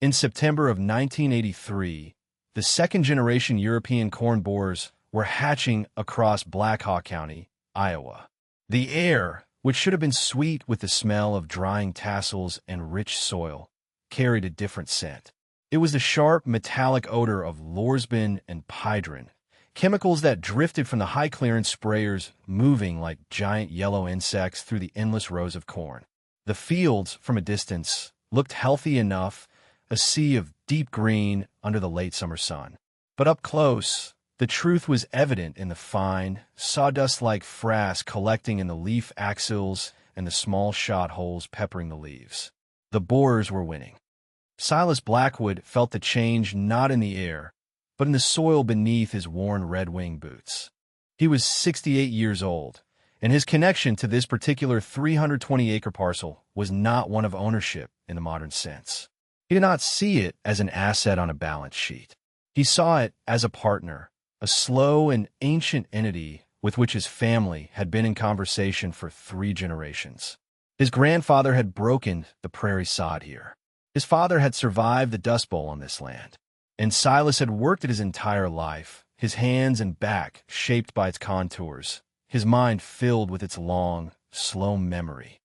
In September of 1983, the second-generation European corn borers were hatching across Black Hawk County, Iowa. The air, which should have been sweet with the smell of drying tassels and rich soil, carried a different scent. It was the sharp, metallic odor of lorsbin and pydrin, chemicals that drifted from the high-clearance sprayers, moving like giant yellow insects through the endless rows of corn. The fields, from a distance, looked healthy enough, a sea of deep green under the late summer sun. But up close, the truth was evident in the fine, sawdust-like frass collecting in the leaf axils and the small shot holes peppering the leaves. The borers were winning. Silas Blackwood felt the change not in the air, but in the soil beneath his worn Red Wing boots. He was 68 years old, and his connection to this particular 320-acre parcel was not one of ownership in the modern sense. He did not see it as an asset on a balance sheet. He saw it as a partner, a slow and ancient entity with which his family had been in conversation for 3 generations. His grandfather had broken the prairie sod here. His father had survived the Dust Bowl on this land, and Silas had worked it his entire life, his hands and back shaped by its contours, his mind filled with its long, slow memory.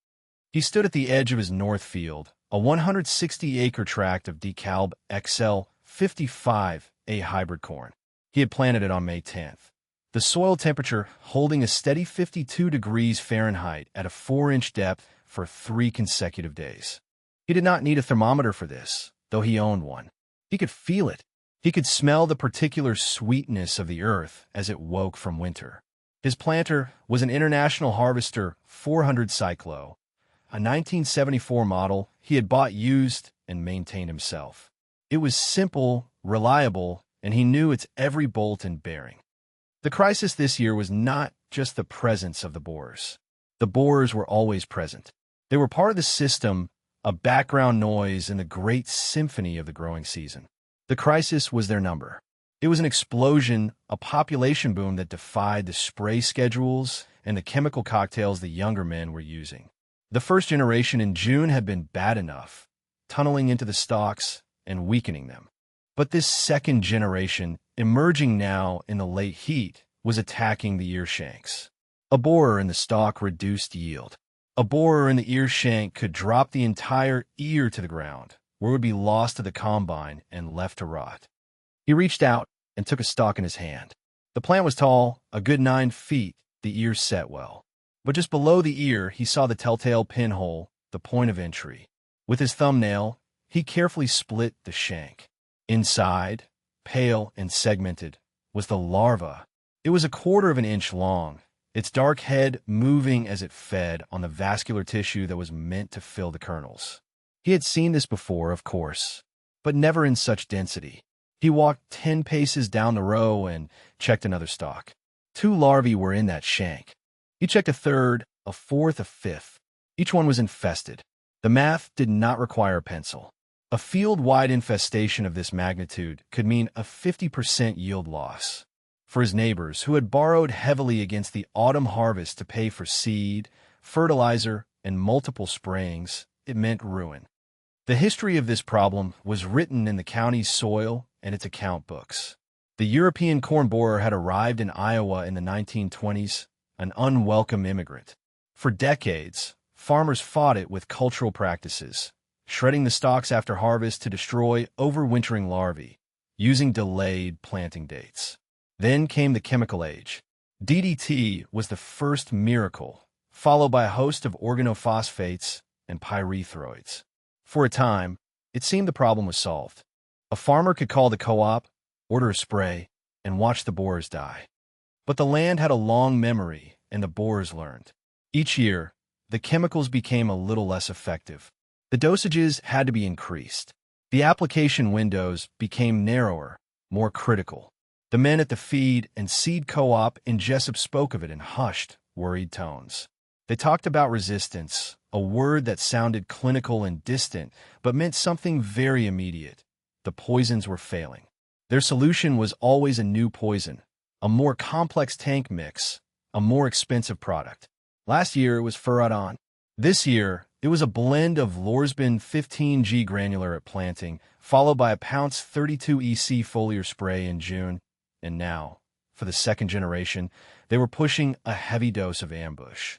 He stood at the edge of his north field, a 160-acre tract of DeKalb XL 55A hybrid corn. He had planted it on May 10th. The soil temperature holding a steady 52 degrees Fahrenheit at a 4-inch depth for 3 consecutive days. He did not need a thermometer for this, though he owned one. He could feel it. He could smell the particular sweetness of the earth as it woke from winter. His planter was an International Harvester 400 Cyclo, a 1974 model he had bought used and maintained himself. It was simple, reliable, and he knew its every bolt and bearing. The crisis this year was not just the presence of the borers. The borers were always present. They were part of the system, a background noise in the great symphony of the growing season. The crisis was their number. It was an explosion, a population boom that defied the spray schedules and the chemical cocktails the younger men were using. The first generation in June had been bad enough, tunneling into the stalks and weakening them. But this second generation, emerging now in the late heat, was attacking the ear shanks. A borer in the stalk reduced yield. A borer in the ear shank could drop the entire ear to the ground, where it would be lost to the combine and left to rot. He reached out and took a stalk in his hand. The plant was tall, a good 9 feet, the ear set well. But just below the ear, he saw the telltale pinhole, the point of entry. With his thumbnail, he carefully split the shank. Inside, pale and segmented, was the larva. It was 1/4 of an inch long, its dark head moving as it fed on the vascular tissue that was meant to fill the kernels. He had seen this before, of course, but never in such density. He walked 10 paces down the row and checked another stalk. 2 larvae were in that shank. He checked a third, a fourth, a fifth. Each one was infested. The math did not require a pencil. A field-wide infestation of this magnitude could mean a 50% yield loss. For his neighbors, who had borrowed heavily against the autumn harvest to pay for seed, fertilizer, and multiple sprayings, it meant ruin. The history of this problem was written in the county's soil and its account books. The European corn borer had arrived in Iowa in the 1920s, an unwelcome immigrant. For decades, farmers fought it with cultural practices, shredding the stalks after harvest to destroy overwintering larvae, using delayed planting dates. Then came the chemical age. DDT was the first miracle, followed by a host of organophosphates and pyrethroids. For a time, it seemed the problem was solved. A farmer could call the co-op, order a spray, and watch the borers die. But the land had a long memory, and the borers learned. Each year, the chemicals became a little less effective. The dosages had to be increased. The application windows became narrower, more critical. The men at the feed and seed co-op in Jessup spoke of it in hushed, worried tones. They talked about resistance, a word that sounded clinical and distant, but meant something very immediate. The poisons were failing. Their solution was always a new poison, a more complex tank mix, a more expensive product. Last year it was Furadon. This year, It was a blend of Lorsban 15G granular at planting, followed by a Pounce 32EC foliar spray in June, and now, for the second generation, they were pushing a heavy dose of ambush.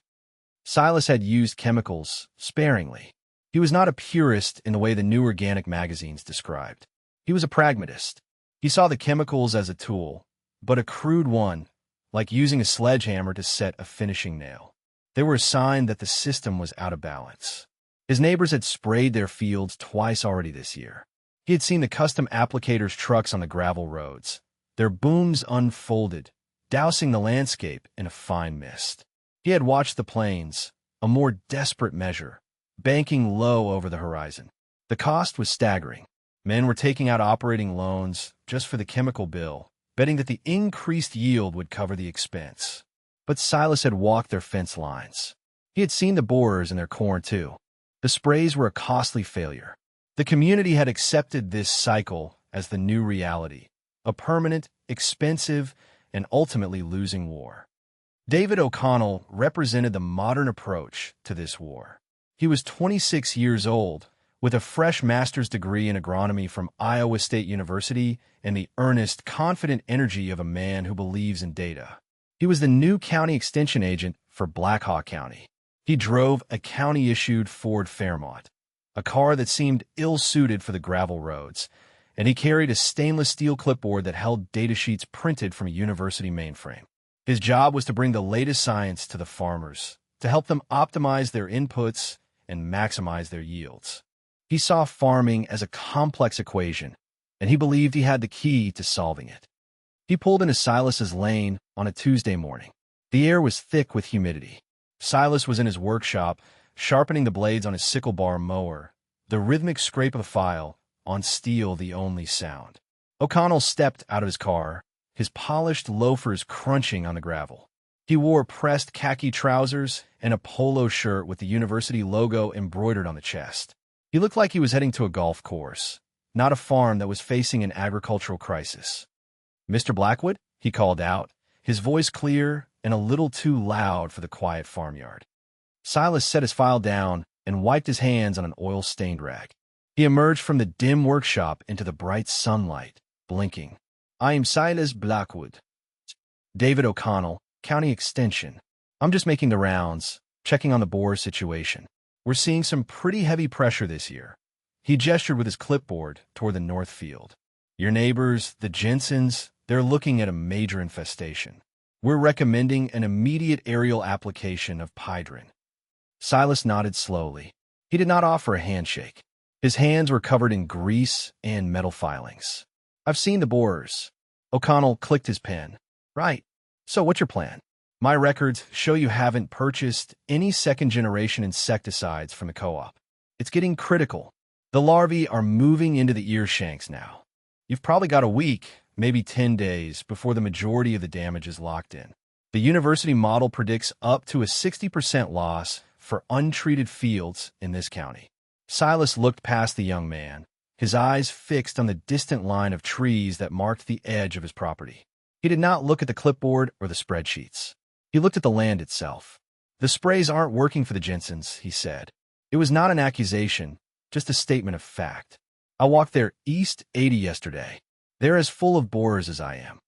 Silas had used chemicals sparingly. He was not a purist in the way the new organic magazines described. He was a pragmatist. He saw the chemicals as a tool, but a crude one, like using a sledgehammer to set a finishing nail. They were a sign that the system was out of balance. His neighbors had sprayed their fields twice already this year. He had seen the custom applicators' trucks on the gravel roads, their booms unfolded, dousing the landscape in a fine mist. He had watched the plains, a more desperate measure, banking low over the horizon. The cost was staggering. Men were taking out operating loans just for the chemical bill, betting that the increased yield would cover the expense. But Silas had walked their fence lines. He had seen the borers in their corn, too. The sprays were a costly failure. The community had accepted this cycle as the new reality, a permanent, expensive, and ultimately losing war. David O'Connell represented the modern approach to this war. He was 26 years old, with a fresh master's degree in agronomy from Iowa State University and the earnest, confident energy of a man who believes in data. He was the new county extension agent for Black Hawk County. He drove a county-issued Ford Fairmont, a car that seemed ill-suited for the gravel roads, and he carried a stainless steel clipboard that held datasheets printed from a university mainframe. His job was to bring the latest science to the farmers, to help them optimize their inputs and maximize their yields. He saw farming as a complex equation, and he believed he had the key to solving it. He pulled into Silas's lane on a Tuesday morning. The air was thick with humidity. Silas was in his workshop, sharpening the blades on his sickle bar mower, the rhythmic scrape of the file, on steel the only sound. O'Connell stepped out of his car, his polished loafers crunching on the gravel. He wore pressed khaki trousers and a polo shirt with the university logo embroidered on the chest. He looked like he was heading to a golf course, not a farm that was facing an agricultural crisis. "Mr. Blackwood?" he called out, his voice clear and a little too loud for the quiet farmyard. Silas set his file down and wiped his hands on an oil-stained rag. He emerged from the dim workshop into the bright sunlight, blinking. "I am Silas Blackwood. David O'Connell, County Extension. I'm just making the rounds, checking on the borer situation. We're seeing some pretty heavy pressure this year." He gestured with his clipboard toward the north field. "Your neighbors, the Jensens, they're looking at a major infestation. We're recommending an immediate aerial application of Pydrin." Silas nodded slowly. He did not offer a handshake. His hands were covered in grease and metal filings. "I've seen the borers." O'Connell clicked his pen. "Right. So what's your plan?" "My records show you haven't purchased any second-generation insecticides from the co-op. It's getting critical. The larvae are moving into the ear shanks now. You've probably got a week, maybe 10 days, before the majority of the damage is locked in. The university model predicts up to a 60% loss for untreated fields in this county." Silas looked past the young man, his eyes fixed on the distant line of trees that marked the edge of his property. He did not look at the clipboard or the spreadsheets. He looked at the land itself. "The sprays aren't working for the Jensens," he said. It was not an accusation, just a statement of fact. "I walked their East 80 yesterday. They're as full of borers as I am."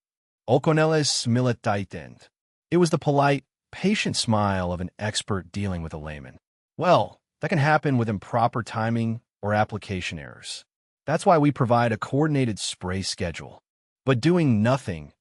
O'Connell's militaitend. It was the polite, patient smile of an expert dealing with a layman. "Well, that can happen with improper timing or application errors. That's why we provide a coordinated spray schedule. But doing nothing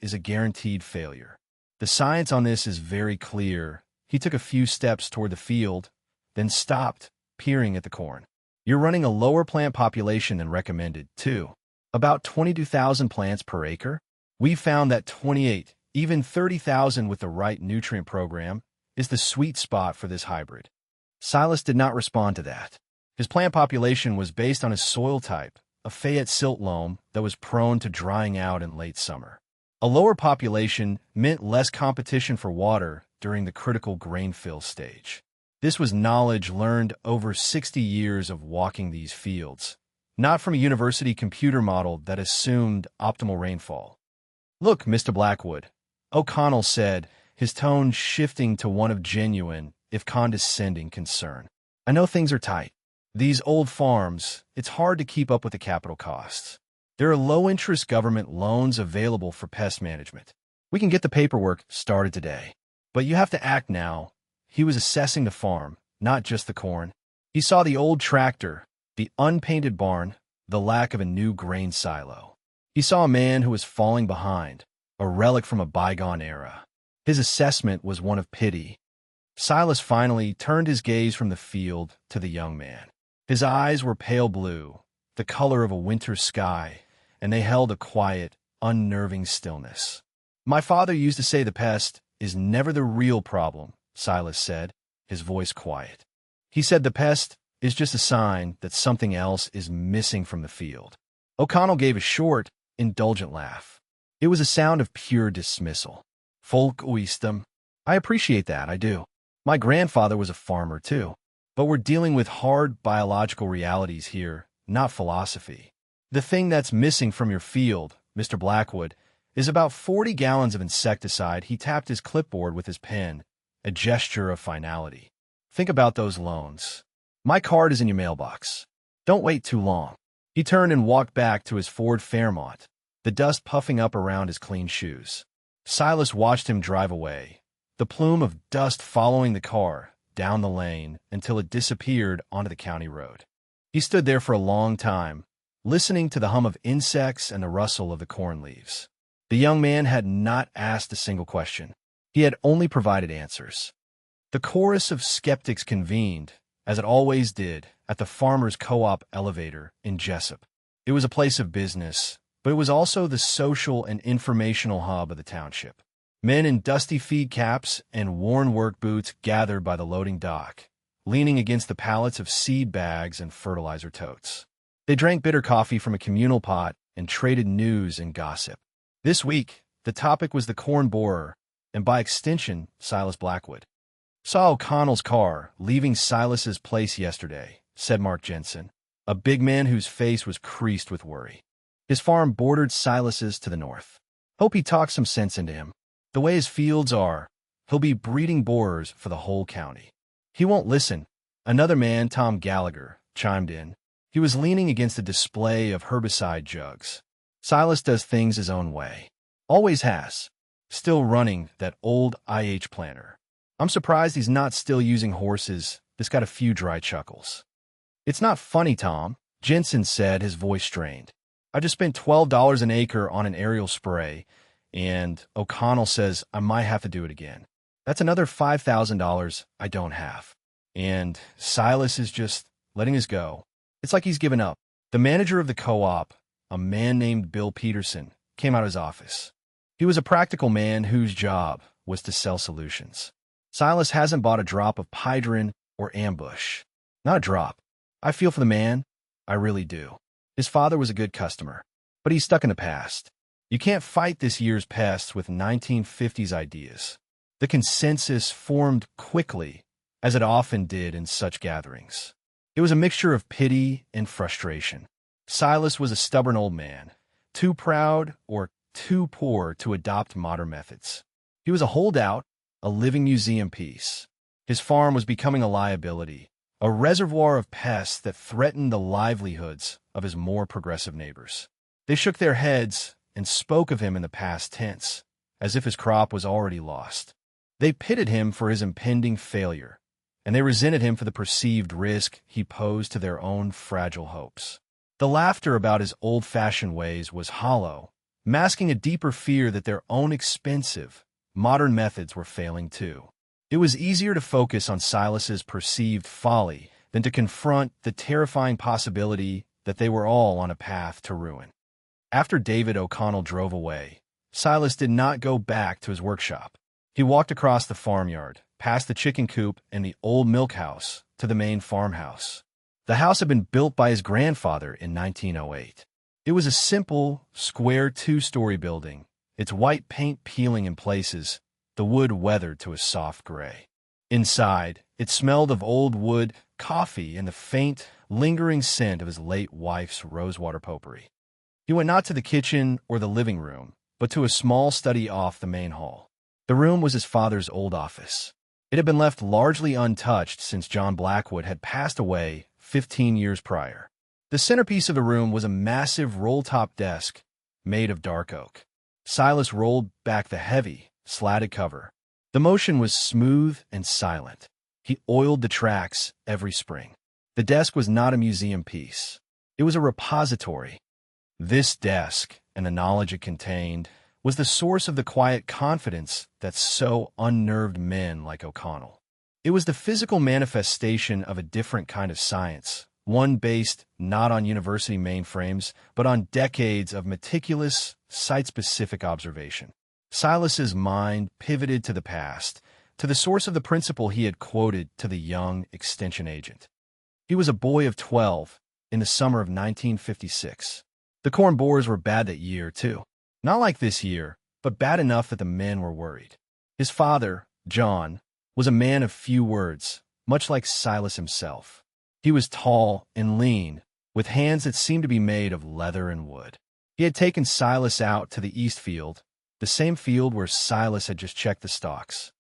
is a guaranteed failure. The science on this is very clear." He took a few steps toward the field, then stopped, peering at the corn. "You're running a lower plant population than recommended, too. About 22,000 plants per acre. We found that 28, even 30,000 with the right nutrient program is the sweet spot for this hybrid." Silas did not respond to that. His plant population was based on his soil type, a Fayette silt loam that was prone to drying out in late summer. A lower population meant less competition for water during the critical grain fill stage. This was knowledge learned over 60 years of walking these fields, not from a university computer model that assumed optimal rainfall. "Look, Mr. Blackwood," O'Connell said, his tone shifting to one of genuine, if condescending, concern. "I know things are tight. These old farms, it's hard to keep up with the capital costs. There are low-interest government loans available for pest management. We can get the paperwork started today. But you have to act now." He was assessing the farm, not just the corn. He saw the old tractor, the unpainted barn, the lack of a new grain silo. He saw a man who was falling behind, a relic from a bygone era. His assessment was one of pity. Silas finally turned his gaze from the field to the young man. His eyes were pale blue, the color of a winter sky, and they held a quiet, unnerving stillness. "My father used to say the pest is never the real problem," Silas said, his voice quiet. He said the pest is just a sign that something else is missing from the field. O'Connell gave a short, indulgent laugh. It was a sound of pure dismissal. "Folk wisdom. I appreciate that, I do. My grandfather was a farmer, too. But we're dealing with hard biological realities here, not philosophy. The thing that's missing from your field, Mr. Blackwood, is about 40 gallons of insecticide." He tapped his clipboard with his pen, a gesture of finality. "Think about those loans. My card is in your mailbox. Don't wait too long." He turned and walked back to his Ford Fairmont, the dust puffing up around his clean shoes. Silas watched him drive away, the plume of dust following the car down the lane until it disappeared onto the county road. He stood there for a long time, listening to the hum of insects and the rustle of the corn leaves. The young man had not asked a single question. He had only provided answers. The chorus of skeptics convened, as it always did, at the Farmers' Co-op elevator in Jessup. It was a place of business, but it was also the social and informational hub of the township. Men in dusty feed caps and worn work boots gathered by the loading dock, leaning against the pallets of seed bags and fertilizer totes. They drank bitter coffee from a communal pot and traded news and gossip. This week, the topic was the corn borer, and by extension, Silas Blackwood. "Saw O'Connell's car leaving Silas's place yesterday," said Mark Jensen, a big man whose face was creased with worry. His farm bordered Silas's to the north. "Hope he talked some sense into him. The way his fields are, he'll be breeding borers for the whole county." "He won't listen," another man, Tom Gallagher, chimed in. He was leaning against a display of herbicide jugs. "Silas does things his own way. Always has. Still running that old IH planter. I'm surprised he's not still using horses." This got a few dry chuckles. "It's not funny, Tom," Jensen said, his voice strained. "I just spent $12 an acre on an aerial spray, and O'Connell says I might have to do it again. That's another $5,000 I don't have. And Silas is just letting us go. It's like he's given up." The manager of the co-op, a man named Bill Peterson, came out of his office. He was a practical man whose job was to sell solutions. "Silas hasn't bought a drop of Pydrin or Ambush. Not a drop. I feel for the man. I really do. His father was a good customer, but he's stuck in the past. You can't fight this year's pests with 1950s ideas." The consensus formed quickly, as it often did in such gatherings. It was a mixture of pity and frustration. Silas was a stubborn old man, too proud or too poor to adopt modern methods. He was a holdout, a living museum piece. His farm was becoming a liability, a reservoir of pests that threatened the livelihoods of his more progressive neighbors. They shook their heads and spoke of him in the past tense, as if his crop was already lost. They pitied him for his impending failure, and they resented him for the perceived risk he posed to their own fragile hopes. The laughter about his old-fashioned ways was hollow, masking a deeper fear that their own expensive, modern methods were failing too. It was easier to focus on Silas's perceived folly than to confront the terrifying possibility that they were all on a path to ruin. After David O'Connell drove away, Silas did not go back to his workshop. He walked across the farmyard, past the chicken coop and the old milk house, to the main farmhouse. The house had been built by his grandfather in 1908. It was a simple, square two-story building, its white paint peeling in places, the wood weathered to a soft gray. Inside, it smelled of old wood, coffee, and the faint, lingering scent of his late wife's rosewater potpourri. He went not to the kitchen or the living room, but to a small study off the main hall. The room was his father's old office. It had been left largely untouched since John Blackwood had passed away 15 years prior. The centerpiece of the room was a massive roll-top desk made of dark oak. Silas rolled back the heavy, slatted cover. The motion was smooth and silent. He oiled the tracks every spring. The desk was not a museum piece. It was a repository. This desk, and the knowledge it contained, was the source of the quiet confidence that so unnerved men like O'Connell. It was the physical manifestation of a different kind of science, one based not on university mainframes, but on decades of meticulous, site-specific observation. Silas's mind pivoted to the past, to the source of the principle he had quoted to the young extension agent. He was a boy of 12 in the summer of 1956. The corn borers were bad that year, too. Not like this year, but bad enough that the men were worried. His father, John, was a man of few words, much like Silas himself. He was tall and lean, with hands that seemed to be made of leather and wood. He had taken Silas out to the east field, the same field where Silas had just checked the stalks.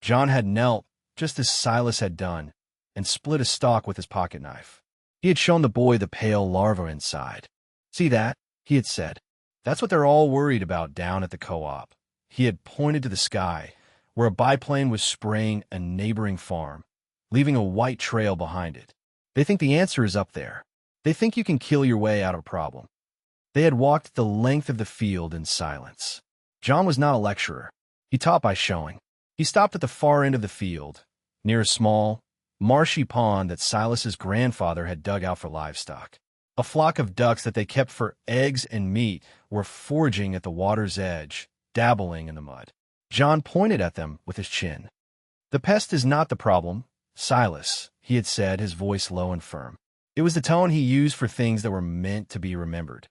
John had knelt, just as Silas had done, and split a stalk with his pocket knife. He had shown the boy the pale larva inside. "See that?" he had said. "That's what they're all worried about down at the co-op." He had pointed to the sky, where a biplane was spraying a neighboring farm, leaving a white trail behind it. "They think the answer is up there. They think you can kill your way out of a problem." They had walked the length of the field in silence. John was not a lecturer. He taught by showing. He stopped at the far end of the field, near a small, marshy pond that Silas's grandfather had dug out for livestock. A flock of ducks that they kept for eggs and meat were foraging at the water's edge, dabbling in the mud. John pointed at them with his chin. "The pest is not the problem, Silas," he had said, his voice low and firm. It was the tone he used for things that were meant to be remembered.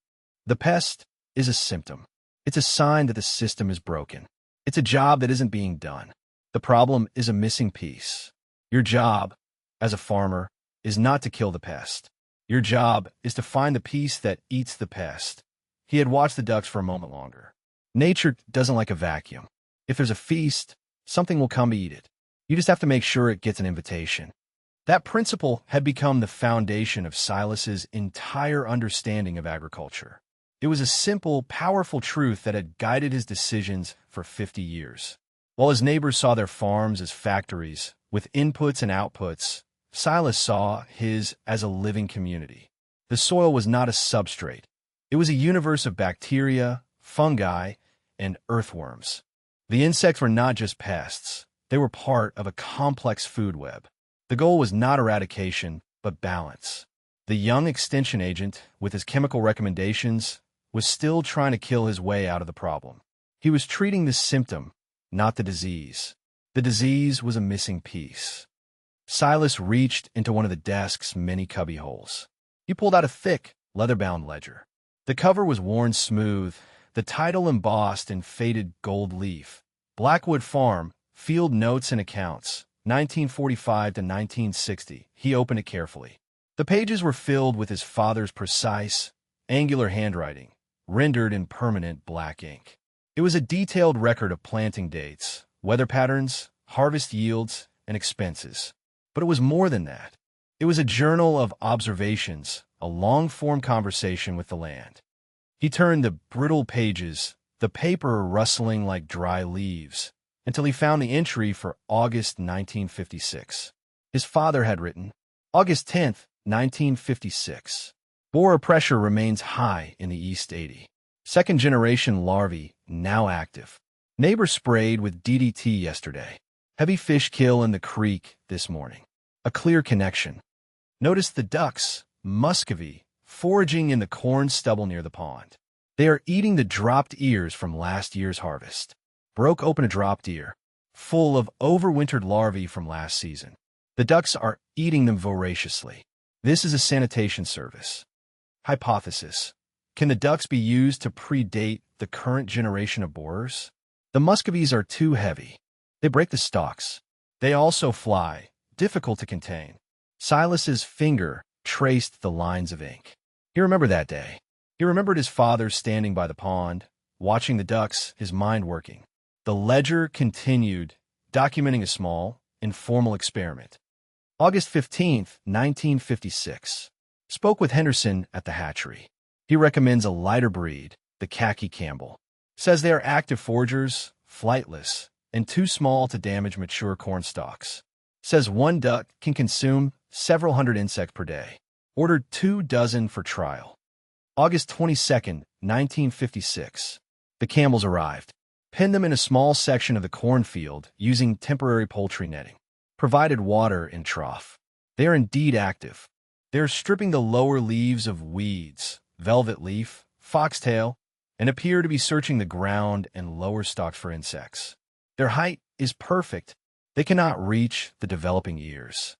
"The pest is a symptom. It's a sign that the system is broken. It's a job that isn't being done. The problem is a missing piece. Your job, as a farmer, is not to kill the pest. Your job is to find the piece that eats the pest." He had watched the ducks for a moment longer. Nature doesn't like a vacuum. If there's a feast, something will come to eat it. You just have to make sure it gets an invitation. That principle had become the foundation of Silas's entire understanding of agriculture. It was a simple, powerful truth that had guided his decisions for 50 years. While his neighbors saw their farms as factories, with inputs and outputs, Silas saw his as a living community. The soil was not a substrate. It was a universe of bacteria, fungi, and earthworms. The insects were not just pests. They were part of a complex food web. The goal was not eradication, but balance. The young extension agent, with his chemical recommendations, was still trying to kill his way out of the problem. He was treating the symptom, not the disease. The disease was a missing piece. Silas reached into one of the desk's many cubbyholes. He pulled out a thick, leather-bound ledger. The cover was worn smooth, the title embossed in faded gold leaf. Blackwood Farm, Field Notes and Accounts, 1945 to 1960. He opened it carefully. The pages were filled with his father's precise, angular handwriting, rendered in permanent black ink. It was a detailed record of planting dates, weather patterns, harvest yields, and expenses. But it was more than that. It was a journal of observations, a long-form conversation with the land. He turned the brittle pages, the paper rustling like dry leaves, until he found the entry for August 1956. His father had written, August 10th, 1956. Borer pressure remains high in the East 80. Second-generation larvae now active. Neighbor sprayed with DDT yesterday. Heavy fish kill in the creek this morning. A clear connection. Notice the ducks, muscovy, foraging in the corn stubble near the pond. They are eating the dropped ears from last year's harvest. Broke open a dropped ear, full of overwintered larvae from last season. The ducks are eating them voraciously. This is a sanitation service. Hypothesis. Can the ducks be used to predate the current generation of borers? The muscovies are too heavy. They break the stalks. They also fly, difficult to contain. Silas's finger traced the lines of ink. He remembered that day. He remembered his father standing by the pond, watching the ducks, his mind working. The ledger continued, documenting a small, informal experiment. August 15, 1956. Spoke with Henderson at the hatchery. He recommends a lighter breed, the khaki Campbell. Says they are active foragers, flightless, and too small to damage mature corn stalks. Says one duck can consume several hundred insects per day. Ordered 2 dozen for trial. August 22, 1956. The Campbells arrived. Pinned them in a small section of the cornfield using temporary poultry netting. Provided water in trough. They are indeed active. They are stripping the lower leaves of weeds, velvet leaf, foxtail, and appear to be searching the ground and lower stalks for insects. Their height is perfect. They cannot reach the developing ears.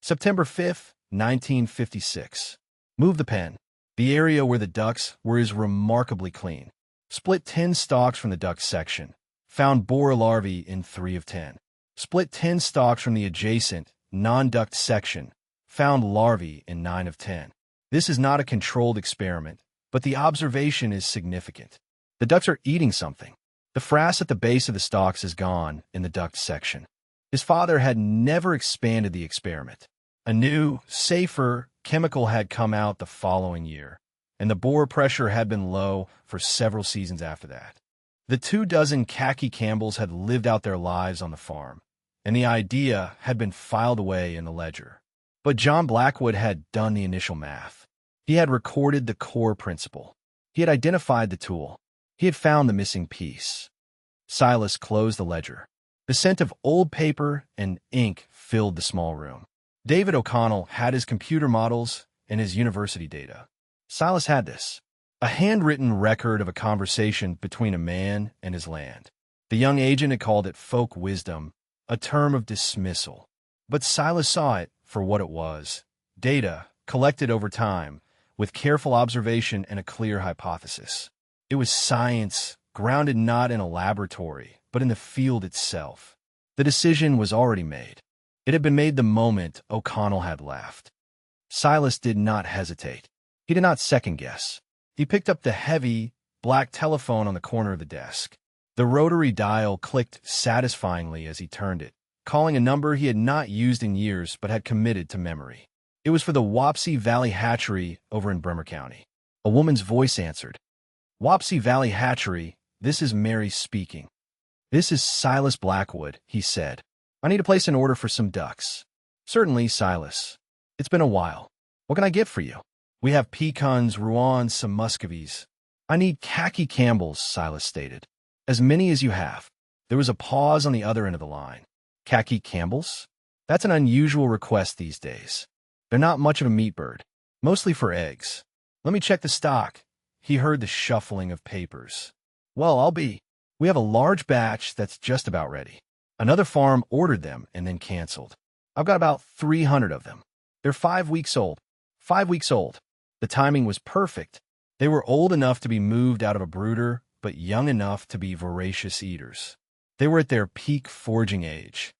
September 5, 1956. Move the pen. The area where the ducks were is remarkably clean. Split 10 stalks from the duck section. Found borer larvae in 3 of 10. Split 10 stalks from the adjacent, non-duct section. Found larvae in 9 of 10. This is not a controlled experiment, but the observation is significant. The ducks are eating something. The frass at the base of the stalks is gone in the duct section. His father had never expanded the experiment. A new, safer chemical had come out the following year, and the borer pressure had been low for several seasons after that. The 2 dozen khaki Campbells had lived out their lives on the farm, and the idea had been filed away in the ledger. But John Blackwood had done the initial math. He had recorded the core principle. He had identified the tool. He had found the missing piece. Silas closed the ledger. The scent of old paper and ink filled the small room. David O'Connell had his computer models and his university data. Silas had this, a handwritten record of a conversation between a man and his land. The young agent had called it folk wisdom, a term of dismissal. But Silas saw it for what it was, data collected over time, with careful observation and a clear hypothesis. It was science, grounded not in a laboratory, but in the field itself. The decision was already made. It had been made the moment O'Connell had left. Silas did not hesitate. He did not second-guess. He picked up the heavy, black telephone on the corner of the desk. The rotary dial clicked satisfyingly as he turned it, calling a number he had not used in years but had committed to memory. It was for the Wapsie Valley Hatchery over in Bremer County. A woman's voice answered. Wapsie Valley Hatchery, this is Mary speaking. This is Silas Blackwood, he said. I need to place an order for some ducks. Certainly, Silas. It's been a while. What can I get for you? We have pecans, Rouens, some muscovies. I need khaki Campbells, Silas stated. As many as you have. There was a pause on the other end of the line. Khaki Campbells? That's an unusual request these days. They're not much of a meat bird, mostly for eggs. Let me check the stock. He heard the shuffling of papers. Well, I'll be. We have a large batch that's just about ready. Another farm ordered them and then canceled. I've got about 300 of them. They're 5 weeks old. 5 weeks old. The timing was perfect. They were old enough to be moved out of a brooder, but young enough to be voracious eaters. They were at their peak foraging age.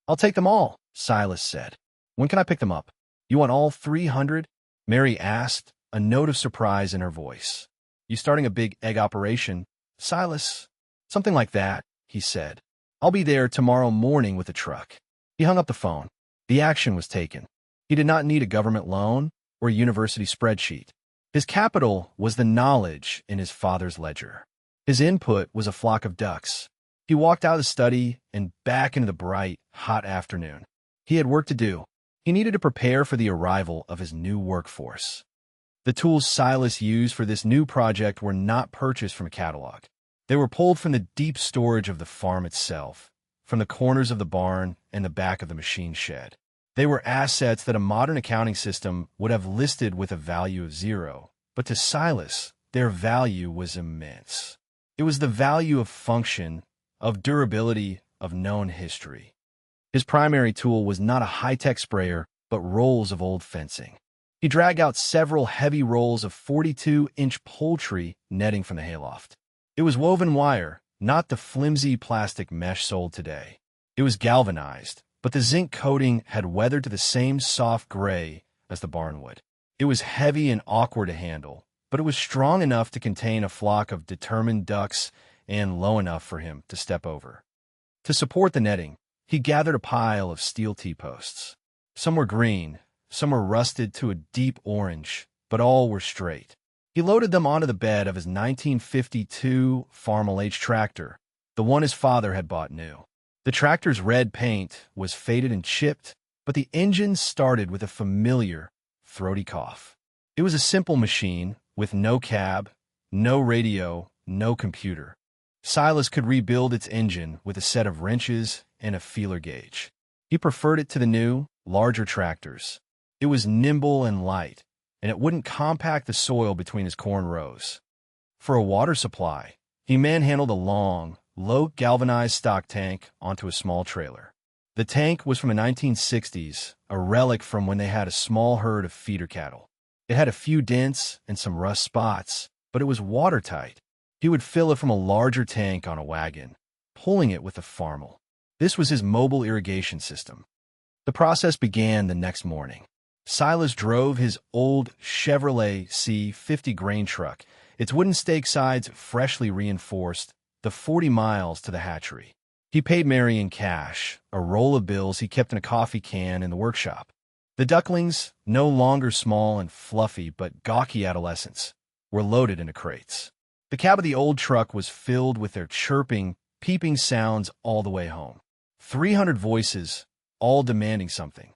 I'll take them all, Silas said. When can I pick them up? You want all 300? Mary asked, a note of surprise in her voice. You starting a big egg operation, Silas? Something like that, he said. I'll be there tomorrow morning with a truck. He hung up the phone. The action was taken. He did not need a government loan or a university spreadsheet. His capital was the knowledge in his father's ledger. His input was a flock of ducks. He walked out of the study and back into the bright, hot afternoon. He had work to do. He needed to prepare for the arrival of his new workforce. The tools Silas used for this new project were not purchased from a catalog. They were pulled from the deep storage of the farm itself, from the corners of the barn and the back of the machine shed. They were assets that a modern accounting system would have listed with a value of 0, but to Silas, their value was immense. It was the value of function, of durability, of known history. His primary tool was not a high-tech sprayer, but rolls of old fencing. He dragged out several heavy rolls of 42-inch poultry netting from the hayloft. It was woven wire, not the flimsy plastic mesh sold today. It was galvanized, but the zinc coating had weathered to the same soft gray as the barnwood. It was heavy and awkward to handle, but it was strong enough to contain a flock of determined ducks and low enough for him to step over. To support the netting, He gathered a pile of steel T-posts. Some were green, some were rusted to a deep orange, but all were straight. He loaded them onto the bed of his 1952 Farmall H tractor, the one his father had bought new. The tractor's red paint was faded and chipped, but the engine started with a familiar, throaty cough. It was a simple machine, with no cab, no radio, no computer. Silas could rebuild its engine with a set of wrenches and a feeler gauge. He preferred it to the new, larger tractors. It was nimble and light, and it wouldn't compact the soil between his corn rows. For a water supply, he manhandled a long, low galvanized stock tank onto a small trailer. The tank was from the 1960s, a relic from when they had a small herd of feeder cattle. It had a few dents and some rust spots, but it was watertight. He would fill it from a larger tank on a wagon, pulling it with a Farmall. This was his mobile irrigation system. The process began the next morning. Silas drove his old Chevrolet C50 grain truck, its wooden stake sides freshly reinforced, the 40 miles to the hatchery. He paid Mary in cash, a roll of bills he kept in a coffee can in the workshop. The ducklings, no longer small and fluffy but gawky adolescents, were loaded into crates. The cab of the old truck was filled with their chirping, peeping sounds all the way home. 300 voices, all demanding something.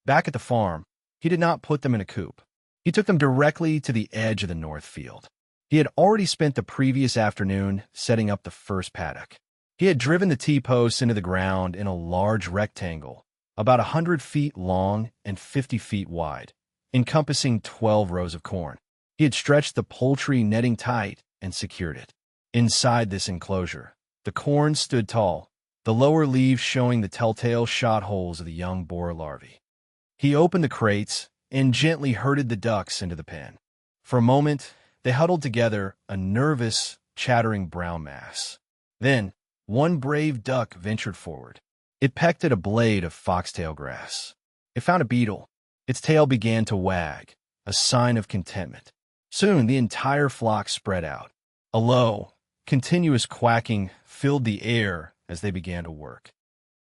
Back at the farm, he did not put them in a coop. He took them directly to the edge of the north field. He had already spent the previous afternoon setting up the first paddock. He had driven the T-posts into the ground in a large rectangle, about 100 feet long and 50 feet wide, encompassing 12 rows of corn. He had stretched the poultry netting tight and secured it. Inside this enclosure, the corn stood tall, the lower leaves showing the telltale shot holes of the young borer larvae. He opened the crates and gently herded the ducks into the pen. For a moment, they huddled together, a nervous, chattering brown mass. Then, one brave duck ventured forward. It pecked at a blade of foxtail grass. It found a beetle. Its tail began to wag, a sign of contentment. Soon, the entire flock spread out. A low, continuous quacking filled the air as they began to work.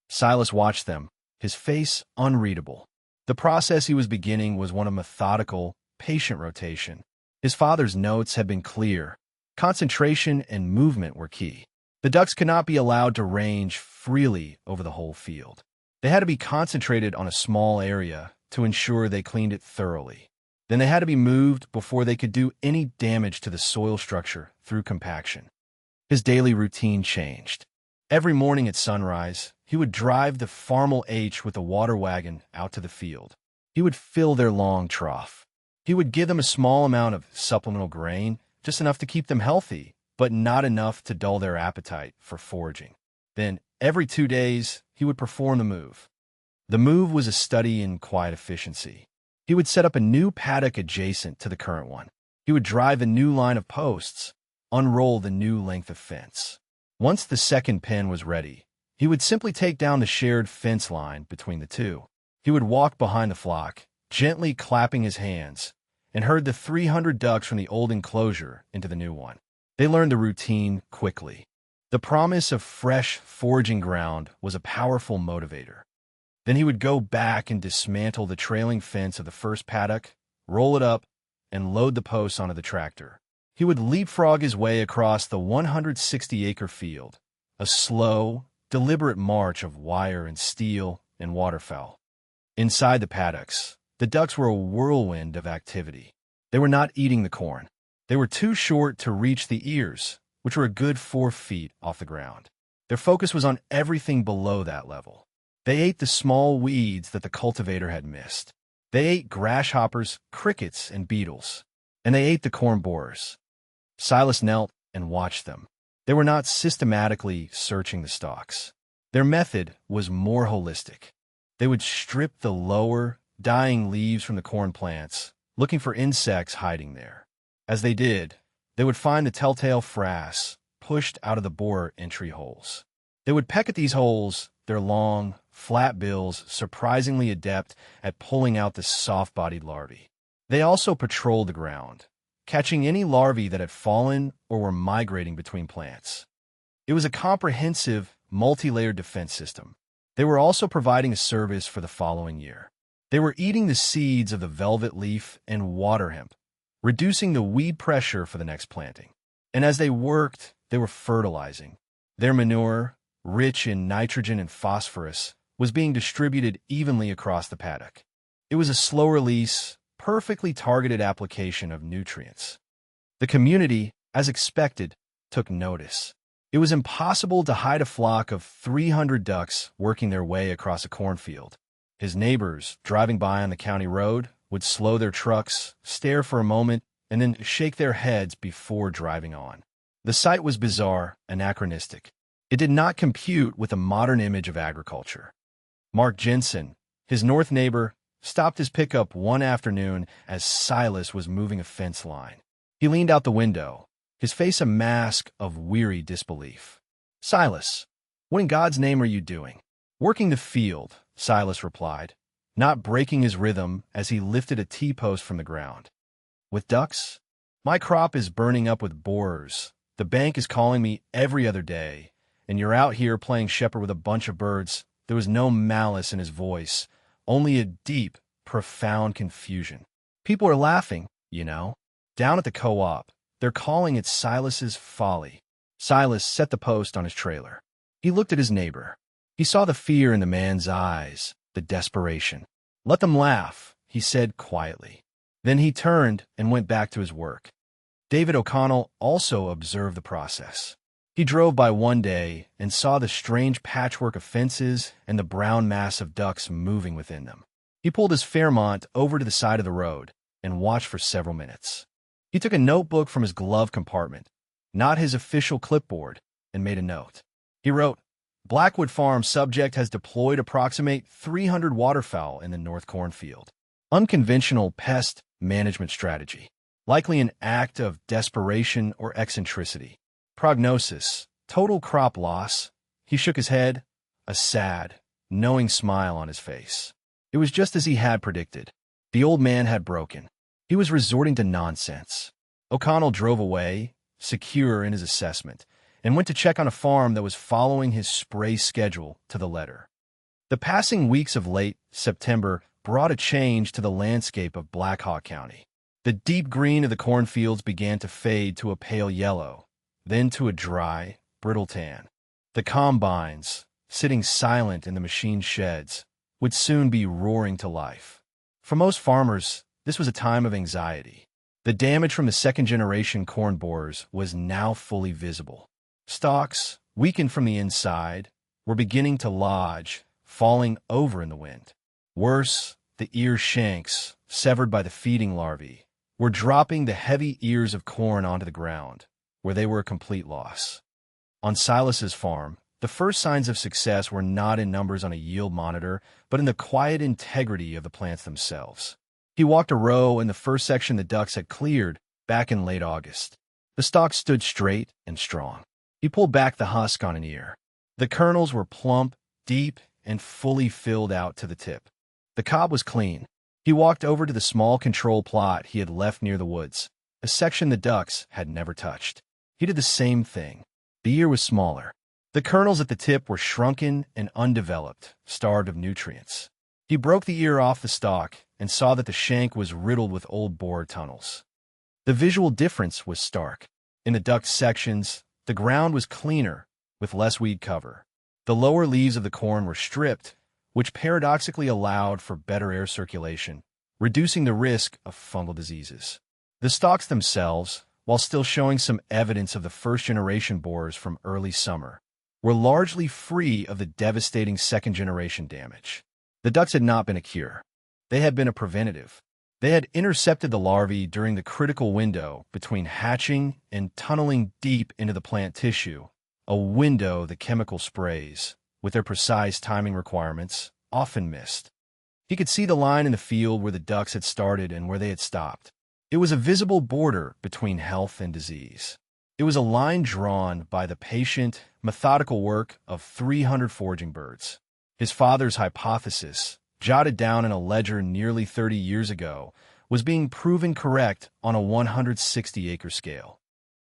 Silas watched them, his face unreadable. The process he was beginning was one of methodical, patient rotation. His father's notes had been clear. Concentration and movement were key. The ducks could not be allowed to range freely over the whole field. They had to be concentrated on a small area to ensure they cleaned it thoroughly. Then they had to be moved before they could do any damage to the soil structure through compaction. His daily routine changed. Every morning at sunrise, he would drive the Farmall H with a water wagon out to the field. He would fill their long trough. He would give them a small amount of supplemental grain, just enough to keep them healthy, but not enough to dull their appetite for foraging. Then, every 2 days, he would perform the move. The move was a study in quiet efficiency. He would set up a new paddock adjacent to the current one. He would drive a new line of posts, unroll the new length of fence. Once the second pen was ready, he would simply take down the shared fence line between the two. He would walk behind the flock, gently clapping his hands, and herd the 300 ducks from the old enclosure into the new one. They learned the routine quickly. The promise of fresh foraging ground was a powerful motivator. Then he would go back and dismantle the trailing fence of the first paddock, roll it up, and load the posts onto the tractor. He would leapfrog his way across the 160-acre field, a slow, deliberate march of wire and steel and waterfowl. Inside the paddocks, the ducks were a whirlwind of activity. They were not eating the corn. They were too short to reach the ears, which were a good 4 feet off the ground. Their focus was on everything below that level. They ate the small weeds that the cultivator had missed. They ate grasshoppers, crickets, and beetles. And they ate the corn borers. Silas knelt and watched them. They were not systematically searching the stalks. Their method was more holistic. They would strip the lower, dying leaves from the corn plants, looking for insects hiding there. As they did, they would find the telltale frass pushed out of the borer entry holes. They would peck at these holes, their long, flat bills surprisingly adept at pulling out the soft-bodied larvae. They also patrolled the ground, catching any larvae that had fallen or were migrating between plants. It was a comprehensive, multi-layered defense system. They were also providing a service for the following year. They were eating the seeds of the velvet leaf and water hemp, reducing the weed pressure for the next planting. And as they worked, they were fertilizing. Their manure, rich in nitrogen and phosphorus, was being distributed evenly across the paddock. It was a slow-release, perfectly targeted application of nutrients. The community, as expected, took notice. It was impossible to hide a flock of 300 ducks working their way across a cornfield. His neighbors, driving by on the county road, would slow their trucks, stare for a moment, and then shake their heads before driving on. The sight was bizarre, anachronistic. It did not compute with the modern image of agriculture. Mark Jensen, his north neighbor, stopped his pickup one afternoon as Silas was moving a fence line. He leaned out the window, his face a mask of weary disbelief. "Silas, what in God's name are you doing?" "Working the field," Silas replied, not breaking his rhythm as he lifted a T-post from the ground. "With ducks? My crop is burning up with borers. The bank is calling me every other day, and you're out here playing shepherd with a bunch of birds." There was no malice in his voice, only a deep, profound confusion. "People are laughing, you know. Down at the co-op, they're calling it Silas's folly." Silas set the post on his trailer. He looked at his neighbor. He saw the fear in the man's eyes, the desperation. "Let them laugh," he said quietly. Then he turned and went back to his work. David O'Connell also observed the process. He drove by one day and saw the strange patchwork of fences and the brown mass of ducks moving within them. He pulled his Fairmont over to the side of the road and watched for several minutes. He took a notebook from his glove compartment, not his official clipboard, and made a note. He wrote, "Blackwood Farm subject has deployed approximate 300 waterfowl in the North Cornfield. Unconventional pest management strategy. Likely an act of desperation or eccentricity. Prognosis, total crop loss." He shook his head, a sad, knowing smile on his face. It was just as he had predicted. The old man had broken. He was resorting to nonsense. O'Connell drove away, secure in his assessment, and went to check on a farm that was following his spray schedule to the letter. The passing weeks of late September brought a change to the landscape of Black Hawk County. The deep green of the cornfields began to fade to a pale yellow, then to a dry, brittle tan. The combines, sitting silent in the machine sheds, would soon be roaring to life. For most farmers, this was a time of anxiety. The damage from the second-generation corn borers was now fully visible. Stalks, weakened from the inside, were beginning to lodge, falling over in the wind. Worse, the ear shanks, severed by the feeding larvae, were dropping the heavy ears of corn onto the ground, where they were a complete loss. On Silas's farm, the first signs of success were not in numbers on a yield monitor, but in the quiet integrity of the plants themselves. He walked a row in the first section the ducks had cleared back in late August. The stalks stood straight and strong. He pulled back the husk on an ear. The kernels were plump, deep, and fully filled out to the tip. The cob was clean. He walked over to the small control plot he had left near the woods, a section the ducks had never touched. He did the same thing. The ear was smaller. The kernels at the tip were shrunken and undeveloped, starved of nutrients. He broke the ear off the stalk and saw that the shank was riddled with old borer tunnels. The visual difference was stark. In the duct sections, the ground was cleaner, with less weed cover. The lower leaves of the corn were stripped, which paradoxically allowed for better air circulation, reducing the risk of fungal diseases. The stalks themselves, while still showing some evidence of the first-generation borers from early summer, were largely free of the devastating second-generation damage. The ducks had not been a cure. They had been a preventative. They had intercepted the larvae during the critical window between hatching and tunneling deep into the plant tissue, a window the chemical sprays, with their precise timing requirements, often missed. He could see the line in the field where the ducks had started and where they had stopped. It was a visible border between health and disease. It was a line drawn by the patient, methodical work of 300 foraging birds. His father's hypothesis, jotted down in a ledger nearly 30 years ago, was being proven correct on a 160-acre scale.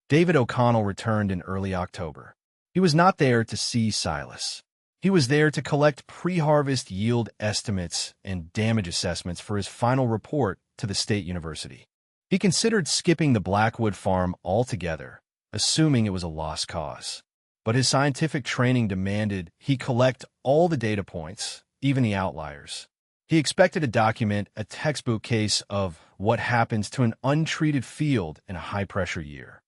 David O'Connell returned in early October. He was not there to see Silas. He was there to collect pre-harvest yield estimates and damage assessments for his final report to the state university. He considered skipping the Blackwood farm altogether, assuming it was a lost cause. But his scientific training demanded he collect all the data points, even the outliers. He expected to document a textbook case of what happens to an untreated field in a high-pressure year.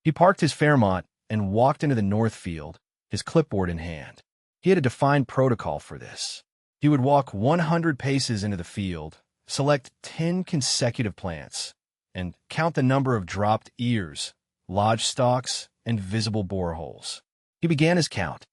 He parked his Fairmont and walked into the north field, his clipboard in hand. He had a defined protocol for this. He would walk 100 paces into the field, select 10 consecutive plants, and count the number of dropped ears, lodged stalks, and visible boreholes. He began his count.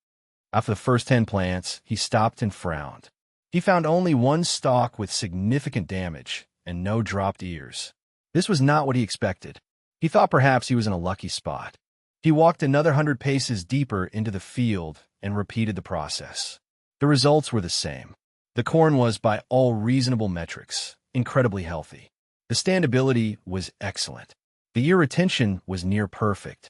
After the first 10 plants, he stopped and frowned. He found only one stalk with significant damage and no dropped ears. This was not what he expected. He thought perhaps he was in a lucky spot. He walked another 100 paces deeper into the field and repeated the process. The results were the same. The corn was, by all reasonable metrics, incredibly healthy. The standability was excellent. The ear retention was near perfect.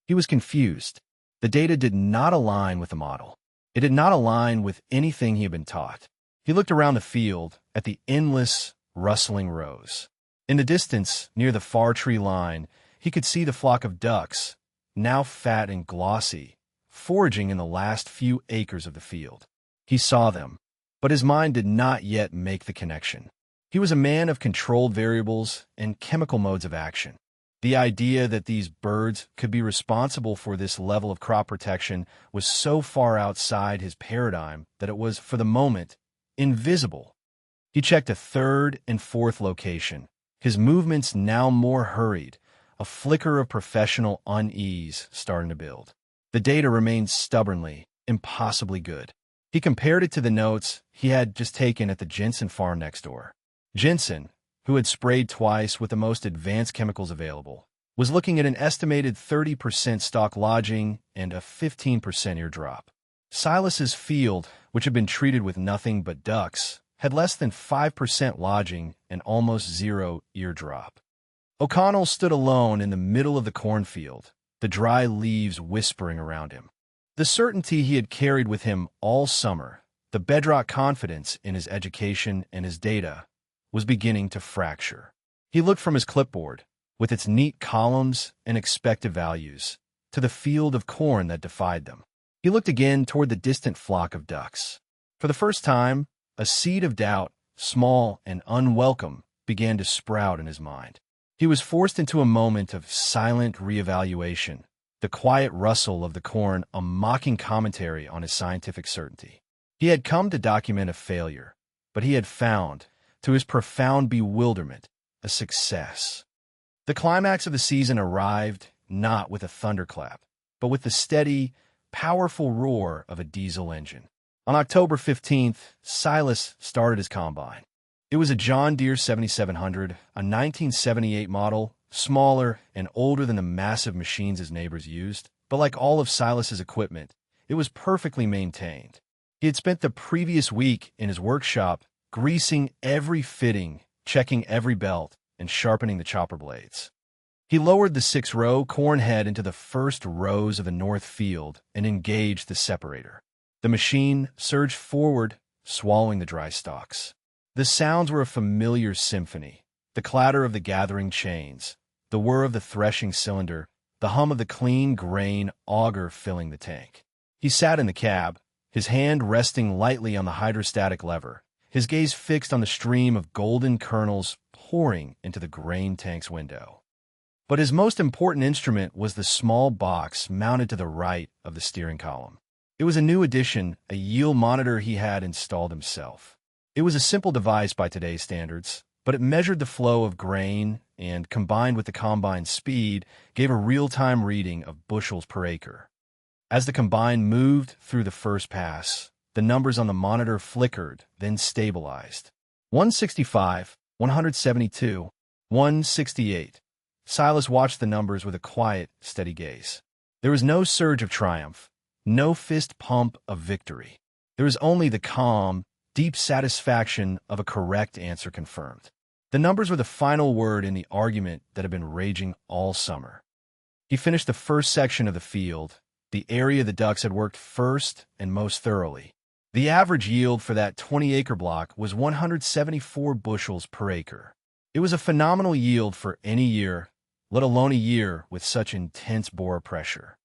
He was confused. The data did not align with the model. It did not align with anything he had been taught. He looked around the field at the endless, rustling rows. In the distance, near the far tree line, he could see the flock of ducks, now fat and glossy, foraging in the last few acres of the field. He saw them, but his mind did not yet make the connection. He was a man of controlled variables and chemical modes of action. The idea that these birds could be responsible for this level of crop protection was so far outside his paradigm that it was, for the moment, invisible. He checked a third and fourth location, his movements now more hurried, a flicker of professional unease starting to build. The data remained stubbornly, impossibly good. He compared it to the notes he had just taken at the Jensen farm next door. Jensen, who had sprayed twice with the most advanced chemicals available, was looking at an estimated 30% stalk lodging and a 15% ear drop. Silas's field, which had been treated with nothing but ducks, had less than 5% lodging and almost zero ear drop. O'Connell stood alone in the middle of the cornfield, the dry leaves whispering around him. The certainty he had carried with him all summer, the bedrock confidence in his education and his data, was beginning to fracture. He looked from his clipboard, with its neat columns and expected values, to the field of corn that defied them. He looked again toward the distant flock of ducks. For the first time, a seed of doubt, small and unwelcome, began to sprout in his mind. He was forced into a moment of silent reevaluation, the quiet rustle of the corn a mocking commentary on his scientific certainty. He had come to document a failure, but he had found, to his profound bewilderment, a success. The climax of the season arrived not with a thunderclap, but with the steady, powerful roar of a diesel engine. On October 15th, Silas started his combine. It was a John Deere 7700, a 1978 model, smaller and older than the massive machines his neighbors used, but like all of Silas's equipment, it was perfectly maintained. He had spent the previous week in his workshop greasing every fitting, checking every belt, and sharpening the chopper blades. He lowered the 6-row corn head into the first rows of the north field and engaged the separator. The machine surged forward, swallowing the dry stalks. The sounds were a familiar symphony, the clatter of the gathering chains, the whir of the threshing cylinder, the hum of the clean grain auger filling the tank. He sat in the cab, his hand resting lightly on the hydrostatic lever, his gaze fixed on the stream of golden kernels pouring into the grain tank's window. But his most important instrument was the small box mounted to the right of the steering column. It was a new addition, a yield monitor he had installed himself. It was a simple device by today's standards, but it measured the flow of grain and, combined with the combine's speed, gave a real-time reading of bushels per acre. As the combine moved through the first pass, the numbers on the monitor flickered, then stabilized. 165, 172, 168. Silas watched the numbers with a quiet, steady gaze. There was no surge of triumph, no fist pump of victory. There was only the calm, deep satisfaction of a correct answer confirmed. The numbers were the final word in the argument that had been raging all summer. He finished the first section of the field, the area the ducks had worked first and most thoroughly. The average yield for that 20-acre block was 174 bushels per acre. It was a phenomenal yield for any year, let alone a year with such intense borer pressure.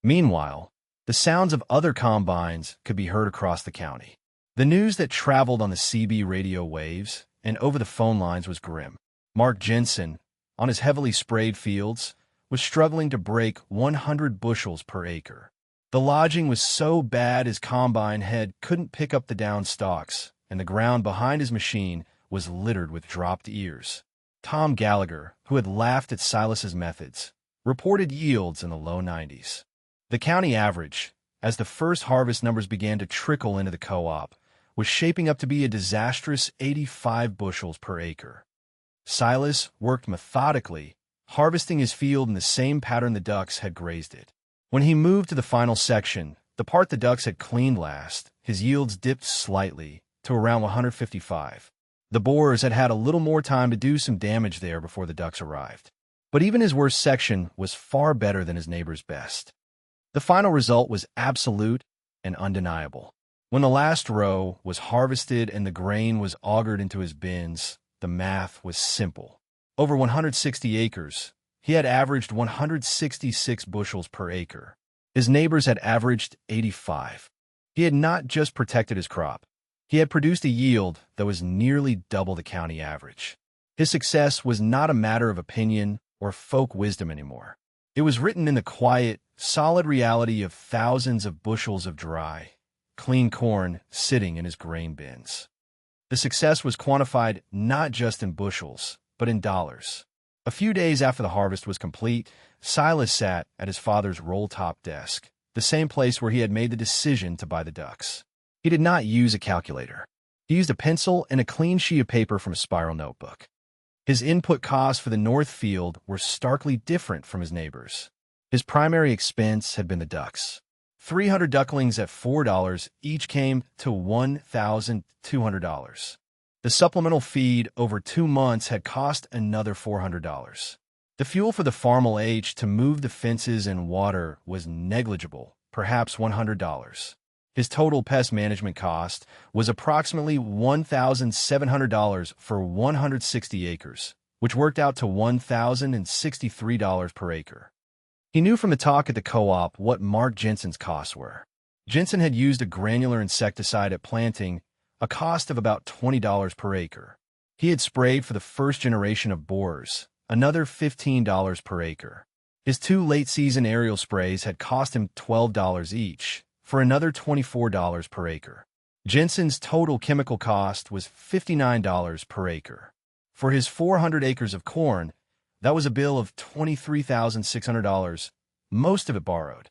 Meanwhile, the sounds of other combines could be heard across the county. The news that traveled on the CB radio waves and over the phone lines was grim. Mark Jensen, on his heavily sprayed fields, was struggling to break 100 bushels per acre. The lodging was so bad his combine head couldn't pick up the down stalks, and the ground behind his machine was littered with dropped ears. Tom Gallagher, who had laughed at Silas's methods, reported yields in the low 90s. The county average, as the first harvest numbers began to trickle into the co-op, was shaping up to be a disastrous 85 bushels per acre. Silas worked methodically, harvesting his field in the same pattern the ducks had grazed it. When he moved to the final section, the part the ducks had cleaned last, his yields dipped slightly to around 155. The borers had had a little more time to do some damage there before the ducks arrived. But even his worst section was far better than his neighbor's best. The final result was absolute and undeniable. When the last row was harvested and the grain was augured into his bins, the math was simple. Over 160 acres, he had averaged 166 bushels per acre. His neighbors had averaged 85. He had not just protected his crop. He had produced a yield that was nearly double the county average. His success was not a matter of opinion or folk wisdom anymore. It was written in the quiet, solid reality of thousands of bushels of dry, clean corn sitting in his grain bins. The success was quantified not just in bushels, but in dollars. A few days after the harvest was complete, Silas sat at his father's roll-top desk, the same place where he had made the decision to buy the ducks. He did not use a calculator. He used a pencil and a clean sheet of paper from a spiral notebook. His input costs for the north field were starkly different from his neighbors. His primary expense had been the ducks. 300 ducklings at $4 each came to $1,200. The supplemental feed over 2 months had cost another $400. The fuel for the Farmel H to move the fences and water was negligible, perhaps $100. His total pest management cost was approximately $1,700 for 160 acres, which worked out to $1,063 per acre. He knew from the talk at the co-op what Mark Jensen's costs were. Jensen had used a granular insecticide at planting, a cost of about $20 per acre. He had sprayed for the first generation of borers, another $15 per acre. His 2 late-season aerial sprays had cost him $12 each, for another $24 per acre. Jensen's total chemical cost was $59 per acre. For his 400 acres of corn, that was a bill of $23,600, most of it borrowed.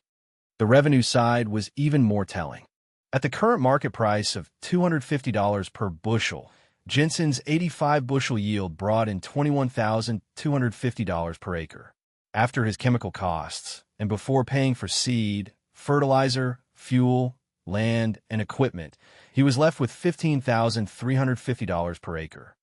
The revenue side was even more telling. At the current market price of $250 per bushel, Jensen's 85-bushel yield brought in $21,250 per acre. After his chemical costs, and before paying for seed, fertilizer, fuel, land, and equipment, he was left with $15,350 per acre.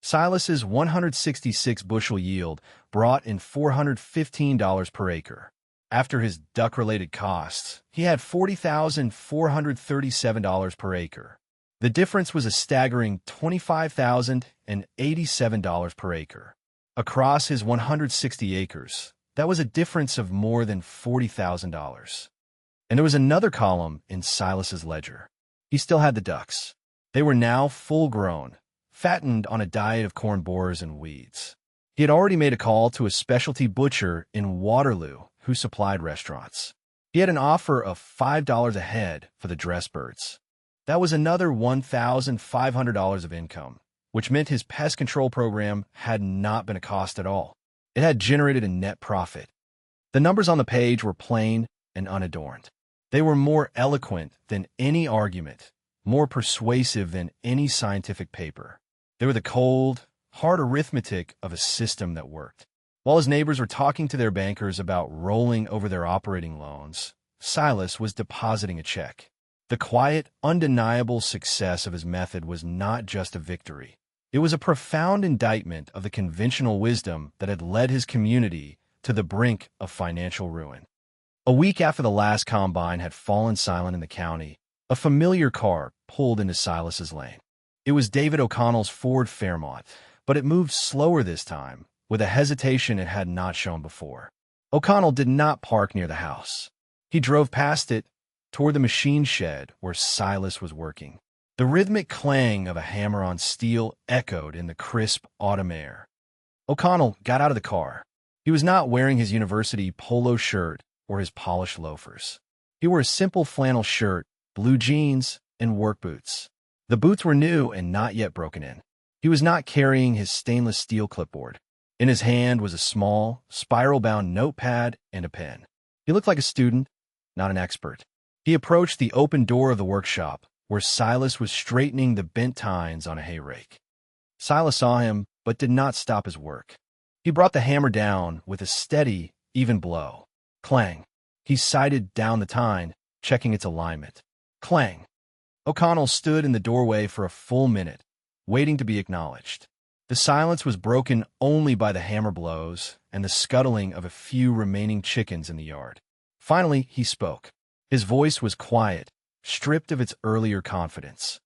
Silas's 166-bushel yield brought in $415 per acre. After his duck-related costs, he had $40,437 per acre. The difference was a staggering $25,087 per acre. Across his 160 acres, that was a difference of more than $40,000. And there was another column in Silas's ledger. He still had the ducks. They were now full-grown, fattened on a diet of corn borers and weeds. He had already made a call to a specialty butcher in Waterloo who supplied restaurants. He had an offer of $5 a head for the dress birds. That was another $1,500 of income, which meant his pest control program had not been a cost at all. It had generated a net profit. The numbers on the page were plain and unadorned. They were more eloquent than any argument, more persuasive than any scientific paper. They were the cold, hard arithmetic of a system that worked. While his neighbors were talking to their bankers about rolling over their operating loans, Silas was depositing a check. The quiet, undeniable success of his method was not just a victory. It was a profound indictment of the conventional wisdom that had led his community to the brink of financial ruin. A week after the last combine had fallen silent in the county, a familiar car pulled into Silas's lane. It was David O'Connell's Ford Fairmont, but it moved slower this time, with a hesitation it had not shown before. O'Connell did not park near the house. He drove past it, toward the machine shed where Silas was working. The rhythmic clang of a hammer on steel echoed in the crisp autumn air. O'Connell got out of the car. He was not wearing his university polo shirt or his polished loafers. He wore a simple flannel shirt, blue jeans, and work boots. The boots were new and not yet broken in. He was not carrying his stainless steel clipboard. In his hand was a small, spiral-bound notepad and a pen. He looked like a student, not an expert. He approached the open door of the workshop, where Silas was straightening the bent tines on a hay rake. Silas saw him, but did not stop his work. He brought the hammer down with a steady, even blow. Clang. He sighted down the tine, checking its alignment. Clang. O'Connell stood in the doorway for a full minute, waiting to be acknowledged. The silence was broken only by the hammer blows and the scuttling of a few remaining chickens in the yard. Finally, he spoke. His voice was quiet, stripped of its earlier confidence.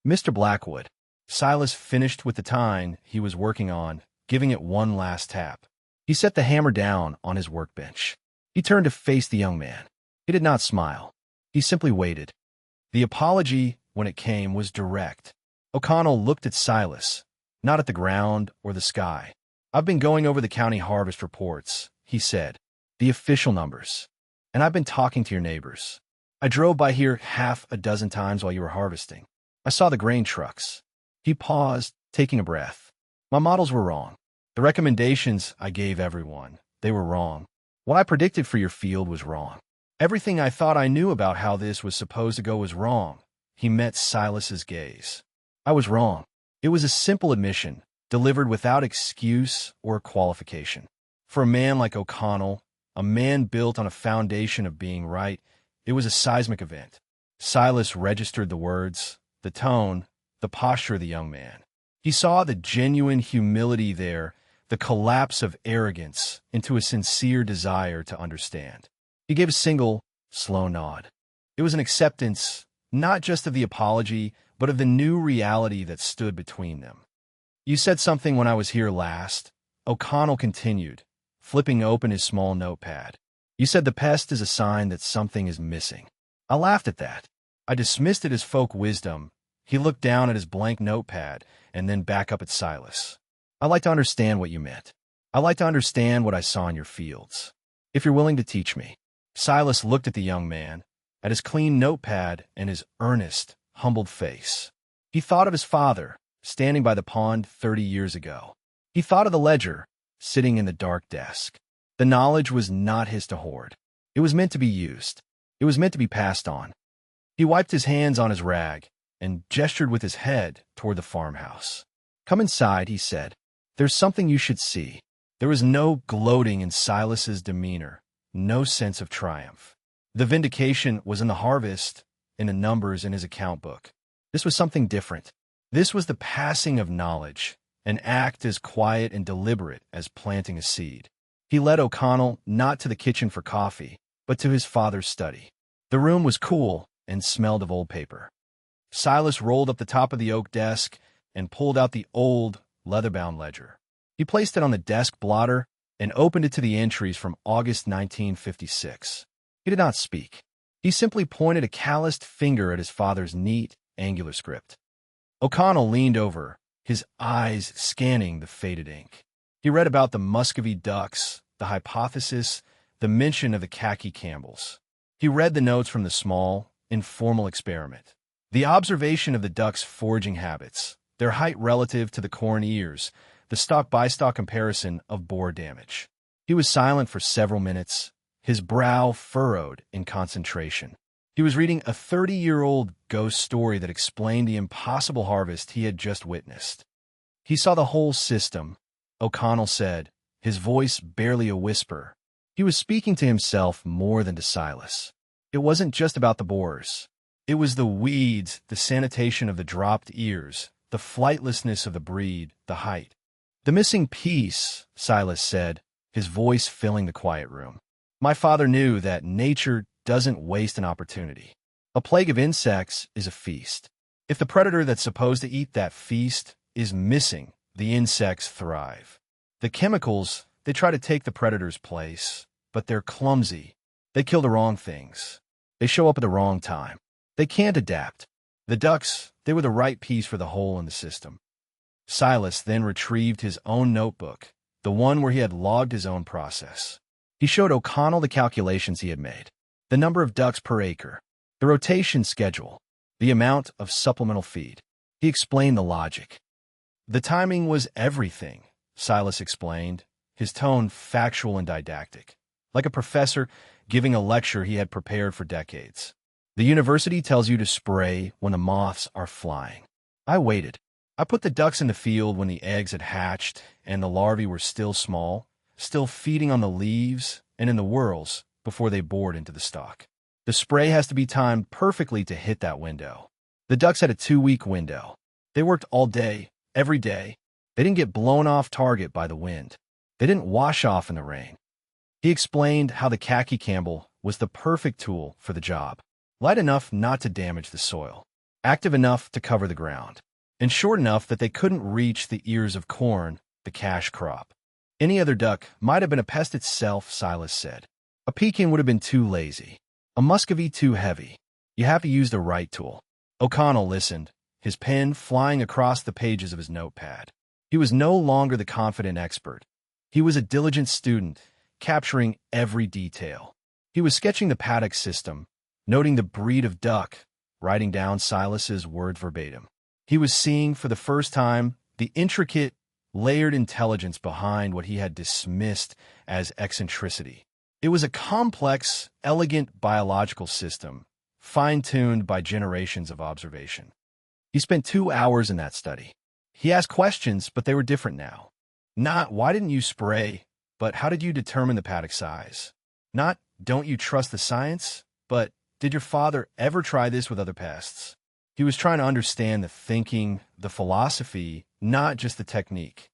"Mr. Blackwood." Silas finished with the tine he was working on, giving it one last tap. He set the hammer down on his workbench. He turned to face the young man. He did not smile. He simply waited. The apology, when it came, was direct. O'Connell looked at Silas, not at the ground or the sky. "I've been going over the county harvest reports," he said, "the official numbers. And I've been talking to your neighbors. I drove by here half a dozen times while you were harvesting. I saw the grain trucks." He paused, taking a breath. "My models were wrong. The recommendations I gave everyone, they were wrong. What I predicted for your field was wrong. Everything I thought I knew about how this was supposed to go was wrong." He met Silas's gaze. "I was wrong." It was a simple admission, delivered without excuse or qualification. For a man like O'Connell, a man built on a foundation of being right, it was a seismic event. Silas registered the words, the tone, the posture of the young man. He saw the genuine humility there, the collapse of arrogance into a sincere desire to understand. He gave a single, slow nod. It was an acceptance, not just of the apology, but of the new reality that stood between them. "You said something when I was here last," O'Connell continued, flipping open his small notepad. "You said the pest is a sign that something is missing. I laughed at that. I dismissed it as folk wisdom." He looked down at his blank notepad and then back up at Silas. "I'd like to understand what you meant. I'd like to understand what I saw in your fields. If you're willing to teach me." Silas looked at the young man, at his clean notepad and his earnest, humbled face. He thought of his father, standing by the pond 30 years ago. He thought of the ledger, sitting in the dark desk. The knowledge was not his to hoard. It was meant to be used. It was meant to be passed on. He wiped his hands on his rag and gestured with his head toward the farmhouse. "Come inside," he said. "There's something you should see." There was no gloating in Silas's demeanor, no sense of triumph. The vindication was in the harvest, in the numbers in his account book. This was something different. This was the passing of knowledge, an act as quiet and deliberate as planting a seed. He led O'Connell not to the kitchen for coffee, but to his father's study. The room was cool and smelled of old paper. Silas rolled up the top of the oak desk and pulled out the old, leather-bound ledger. He placed it on the desk blotter and opened it to the entries from August 1956. He did not speak. He simply pointed a calloused finger at his father's neat, angular script. O'Connell leaned over, his eyes scanning the faded ink. He read about the Muscovy ducks, the hypothesis, the mention of the khaki Campbells. He read the notes from the small, informal experiment. The observation of the ducks' foraging habits, their height relative to the corn ears, the stock-by-stock comparison of boar damage. He was silent for several minutes, his brow furrowed in concentration. He was reading a 30-year-old ghost story that explained the impossible harvest he had just witnessed. He saw the whole system, O'Connell said, his voice barely a whisper. He was speaking to himself more than to Silas. It wasn't just about the boars. It was the weeds, the sanitation of the dropped ears, the flightlessness of the breed, the height. "The missing piece," Silas said, his voice filling the quiet room. My father knew that nature doesn't waste an opportunity. A plague of insects is a feast. If the predator that's supposed to eat that feast is missing, the insects thrive. The chemicals, they try to take the predator's place, but they're clumsy. They kill the wrong things. They show up at the wrong time. They can't adapt. The ducks, they were the right piece for the hole in the system. Silas then retrieved his own notebook, the one where he had logged his own process. He showed O'Connell the calculations he had made, the number of ducks per acre, the rotation schedule, the amount of supplemental feed. He explained the logic. The timing was everything, Silas explained, his tone factual and didactic, like a professor giving a lecture he had prepared for decades. The university tells you to spray when the moths are flying. I waited. I put the ducks in the field when the eggs had hatched and the larvae were still small, still feeding on the leaves and in the whorls before they bored into the stalk. The spray has to be timed perfectly to hit that window. The ducks had a 2-week window. They worked all day, every day. They didn't get blown off target by the wind. They didn't wash off in the rain. He explained how the khaki Campbell was the perfect tool for the job. Light enough not to damage the soil, active enough to cover the ground, and short enough that they couldn't reach the ears of corn, the cash crop. Any other duck might have been a pest itself, Silas said. A pekin would have been too lazy, a muscovy too heavy. You have to use the right tool. O'Connell listened, his pen flying across the pages of his notepad. He was no longer the confident expert. He was a diligent student, capturing every detail. He was sketching the paddock system, noting the breed of duck, writing down Silas's word verbatim. He was seeing for the first time the intricate, layered intelligence behind what he had dismissed as eccentricity. It was a complex, elegant biological system, fine-tuned by generations of observation. He spent 2 hours in that study. He asked questions, but they were different now. Not, why didn't you spray, but how did you determine the paddock size? Not, don't you trust the science, but did your father ever try this with other pests? He was trying to understand the thinking, the philosophy, not just the technique.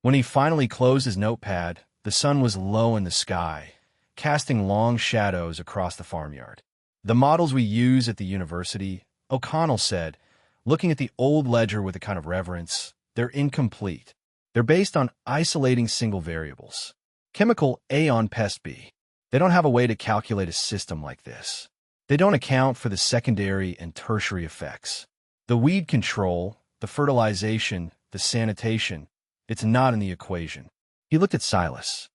When he finally closed his notepad, the sun was low in the sky, casting long shadows across the farmyard. The models we use at the university, O'Connell said, looking at the old ledger with a kind of reverence, they're incomplete. They're based on isolating single variables. Chemical A on pest B. They don't have a way to calculate a system like this. They don't account for the secondary and tertiary effects. The weed control, the fertilization, the sanitation, it's not in the equation. He looked at Silas.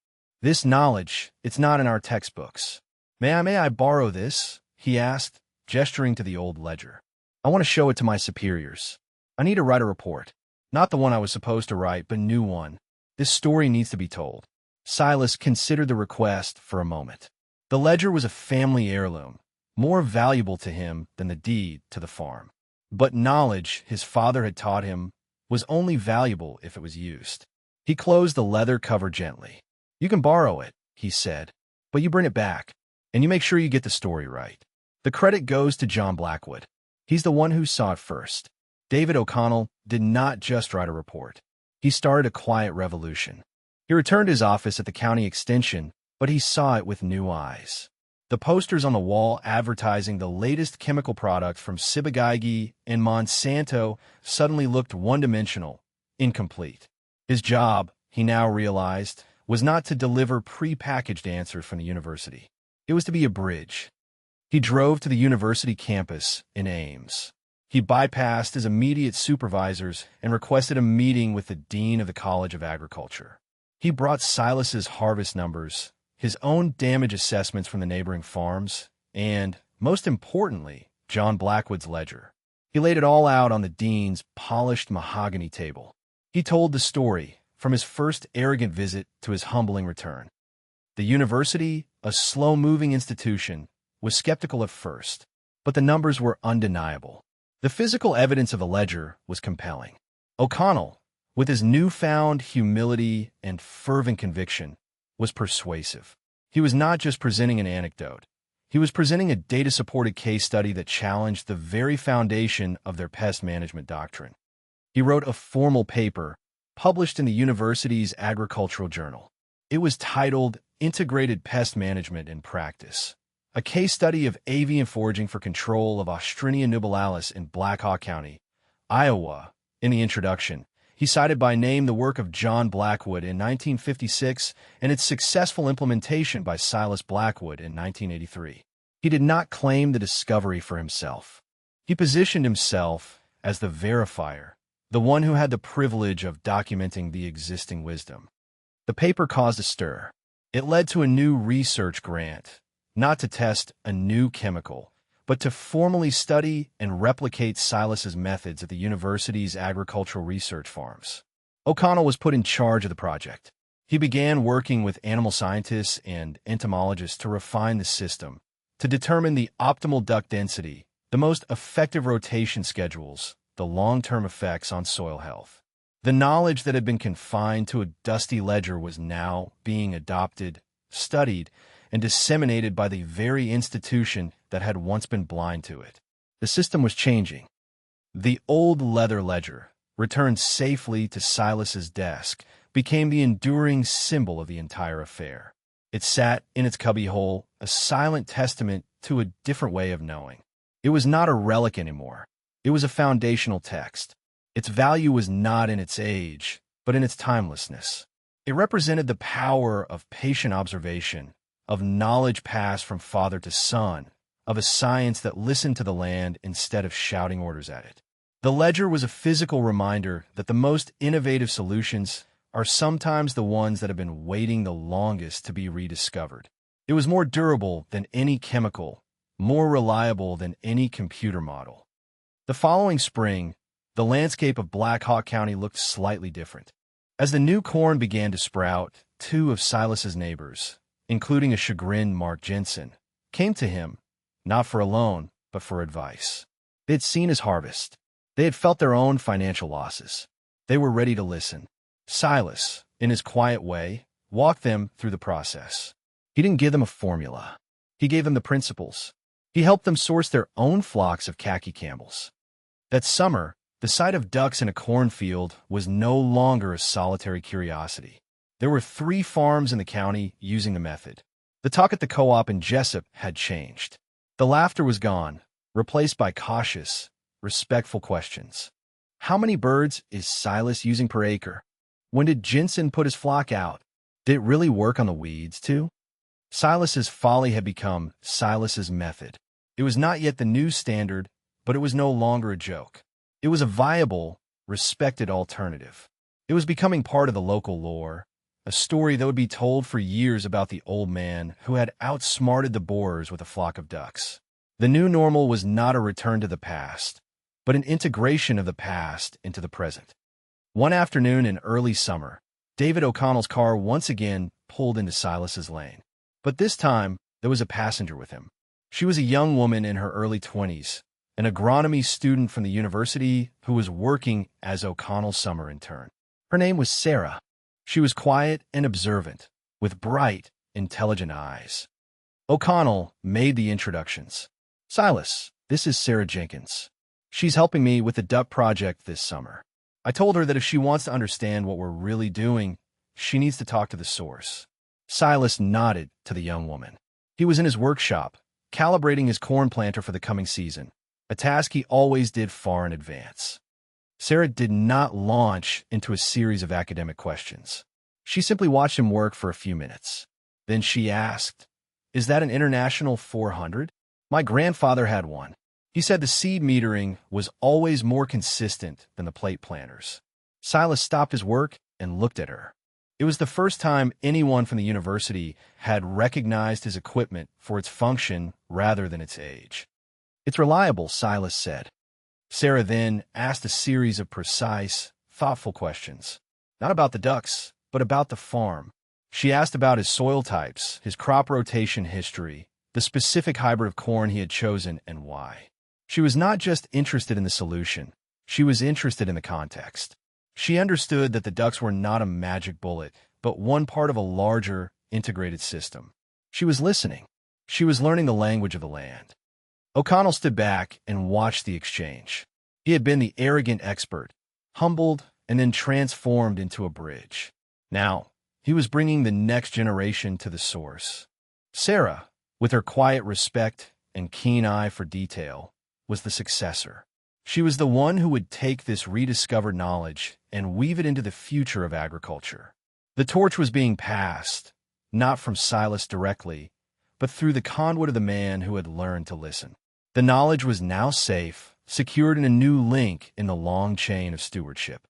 This knowledge, it's not in our textbooks. May I borrow this? He asked, gesturing to the old ledger. I want to show it to my superiors. I need to write a report. Not the one I was supposed to write, but a new one. This story needs to be told. Silas considered the request for a moment. The ledger was a family heirloom, more valuable to him than the deed to the farm. But knowledge his father had taught him was only valuable if it was used. He closed the leather cover gently. You can borrow it, he said, but you bring it back, and you make sure you get the story right. The credit goes to John Blackwood. He's the one who saw it first. David O'Connell did not just write a report. He started a quiet revolution. He returned to his office at the county extension, but he saw it with new eyes. The posters on the wall advertising the latest chemical product from Ciba-Geigy and Monsanto suddenly looked one-dimensional, incomplete. His job, he now realized, was not to deliver pre-packaged answers from the university. It was to be a bridge. He drove to the university campus in Ames. He bypassed his immediate supervisors and requested a meeting with the dean of the College of Agriculture. He brought Silas's harvest numbers, his own damage assessments from the neighboring farms, and, most importantly, John Blackwood's ledger. He laid it all out on the dean's polished mahogany table. He told the story, from his first arrogant visit to his humbling return. The university, a slow-moving institution, was skeptical at first, but the numbers were undeniable. The physical evidence of the ledger was compelling. O'Connell, with his newfound humility and fervent conviction, was persuasive. He was not just presenting an anecdote. He was presenting a data-supported case study that challenged the very foundation of their pest management doctrine. He wrote a formal paper published in the university's agricultural journal. It was titled integrated pest management in practice. A case study of avian foraging for control of Ostrinia nubilalis in Black Hawk County, Iowa. In the introduction, he cited by name the work of John Blackwood in 1956 and its successful implementation by Silas Blackwood in 1983. He did not claim the discovery for himself. He positioned himself as the verifier, the one who had the privilege of documenting the existing wisdom. The paper caused a stir. It led to a new research grant, not to test a new chemical, but to formally study and replicate Silas's methods at the university's agricultural research farms. O'Connell was put in charge of the project. He began working with animal scientists and entomologists to refine the system, to determine the optimal duck density, the most effective rotation schedules, the long-term effects on soil health. The knowledge that had been confined to a dusty ledger was now being adopted, studied, and disseminated by the very institution that had once been blind to it. The system was changing. The old leather ledger, returned safely to Silas's desk, became the enduring symbol of the entire affair. It sat in its cubbyhole, a silent testament to a different way of knowing. It was not a relic anymore. It was a foundational text. Its value was not in its age, but in its timelessness. It represented the power of patient observation, of knowledge passed from father to son, of a science that listened to the land instead of shouting orders at it. The ledger was a physical reminder that the most innovative solutions are sometimes the ones that have been waiting the longest to be rediscovered. It was more durable than any chemical, more reliable than any computer model. The following spring, the landscape of Black Hawk County looked slightly different. As the new corn began to sprout, two of Silas's neighbors, including a chagrined Mark Jensen, came to him, not for a loan, but for advice. They had seen his harvest. They had felt their own financial losses. They were ready to listen. Silas, in his quiet way, walked them through the process. He didn't give them a formula. He gave them the principles. He helped them source their own flocks of khaki camels. That summer, the sight of ducks in a cornfield was no longer a solitary curiosity. There were 3 farms in the county using the method. The talk at the co-op in Jessup had changed. The laughter was gone, replaced by cautious, respectful questions. How many birds is Silas using per acre? When did Jensen put his flock out? Did it really work on the weeds, too? Silas's folly had become Silas's method. It was not yet the new standard, but it was no longer a joke. It was a viable, respected alternative. It was becoming part of the local lore, a story that would be told for years about the old man who had outsmarted the boars with a flock of ducks. The new normal was not a return to the past, but an integration of the past into the present. One afternoon in early summer, David O'Connell's car once again pulled into Silas's lane. But this time, there was a passenger with him. She was a young woman in her early 20s, an agronomy student from the university who was working as O'Connell's summer intern. Her name was Sarah. She was quiet and observant, with bright, intelligent eyes. O'Connell made the introductions. Silas, this is Sarah Jenkins. She's helping me with the duck project this summer. I told her that if she wants to understand what we're really doing, she needs to talk to the source. Silas nodded to the young woman. He was in his workshop, calibrating his corn planter for the coming season, a task he always did far in advance. Sarah did not launch into a series of academic questions. She simply watched him work for a few minutes. Then she asked, "Is that an International 400? My grandfather had one." He said the seed metering was always more consistent than the plate planters. Silas stopped his work and looked at her. It was the first time anyone from the university had recognized his equipment for its function rather than its age. "It's reliable," Silas said. Sarah then asked a series of precise, thoughtful questions, not about the ducks, but about the farm. She asked about his soil types, his crop rotation history, the specific hybrid of corn he had chosen, and why. She was not just interested in the solution, she was interested in the context. She understood that the ducks were not a magic bullet, but one part of a larger, integrated system. She was listening. She was learning the language of the land. O'Connell stood back and watched the exchange. He had been the arrogant expert, humbled and then transformed into a bridge. Now, He was bringing the next generation to the source. Sarah, with her quiet respect and keen eye for detail, was the successor. She was the one who would take this rediscovered knowledge and weave it into the future of agriculture. The torch was being passed, not from Silas directly, but through the conduit of the man who had learned to listen. The knowledge was now safe, secured in a new link in the long chain of stewardship.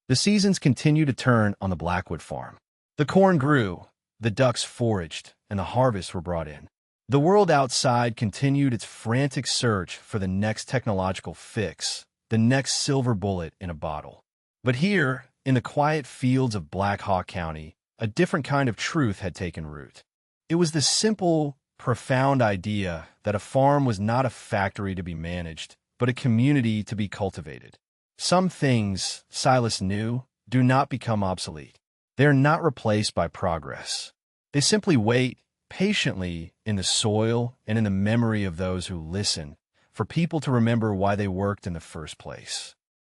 The seasons continued to turn on the Blackwood farm. The corn grew, the ducks foraged, and the harvests were brought in. The world outside continued its frantic search for the next technological fix, the next silver bullet in a bottle. But here, in the quiet fields of Black Hawk County, a different kind of truth had taken root. It was the simple, profound idea that a farm was not a factory to be managed, but a community to be cultivated. Some things, Silas knew, do not become obsolete. They are not replaced by progress. They simply wait patiently in the soil and in the memory of those who listen, for people to remember why they worked in the first place.